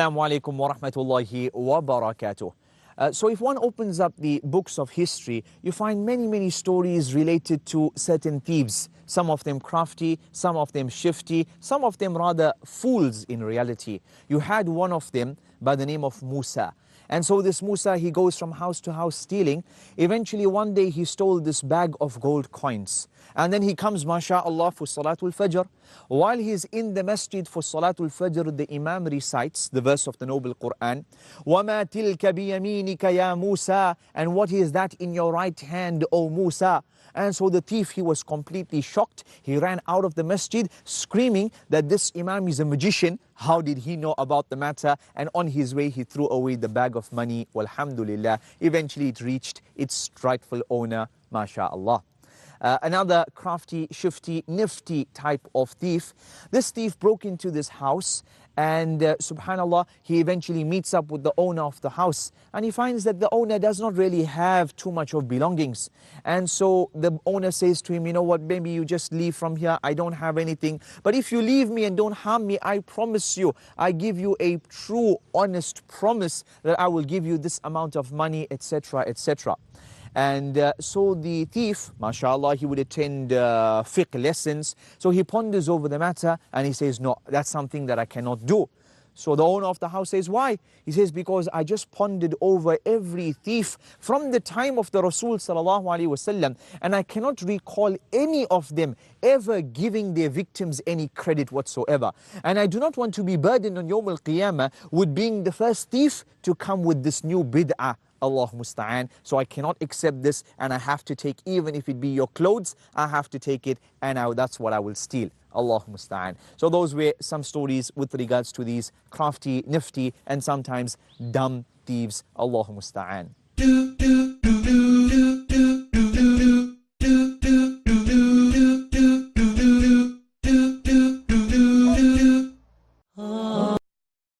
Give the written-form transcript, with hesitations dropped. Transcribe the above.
Assalamu alaikum wa rahmatullahi wa barakatuh. So if one opens up the books of history, you find many stories related to certain thieves. Some of them crafty, some of them shifty, some of them rather fools in reality. You had one of them by the name of Musa. And so this Musa, he goes from house to house stealing. Eventually one day he stole this bag of gold coins. And then he comes, mashallah, for Salatul Fajr. While he's in the masjid for Salatul Fajr, the Imam recites the verse of the Noble Quran, وَمَا تِلْكَ بِيَمِينِكَ يَا مُوسَى. And what is that in your right hand, O Musa? And so the thief, he was completely shocked. He ran out of the masjid screaming that this Imam is a magician. How did he know about the matter? And on his way, he threw away the bag of money. Walhamdulillah. Eventually, it reached its rightful owner, mashallah. Another crafty, shifty, nifty type of thief. This thief broke into this house and subhanallah, he eventually meets up with the owner of the house and he finds that the owner does not really have too much of belongings. And so the owner says to him, you know what, maybe you just leave from here, I don't have anything. But if you leave me and don't harm me, I promise you, I give you a true, honest promise that I will give you this amount of money, etc., etc. And so the thief, mashallah, he would attend fiqh lessons. So he ponders over the matter and he says, no, that's something that I cannot do. So the owner of the house says, why? He says, because I just pondered over every thief from the time of the Rasul sallallahu alaihi wasallam, and I cannot recall any of them ever giving their victims any credit whatsoever. And I do not want to be burdened on Yawm al-Qiyamah with being the first thief to come with this new bid'ah. Allah musta'an. So I cannot accept this and I have to take, even if it be your clothes, I have to take it and that's what I will steal. Allah musta'an. So those were some stories with regards to these crafty, nifty and sometimes dumb thieves. Allah musta'an.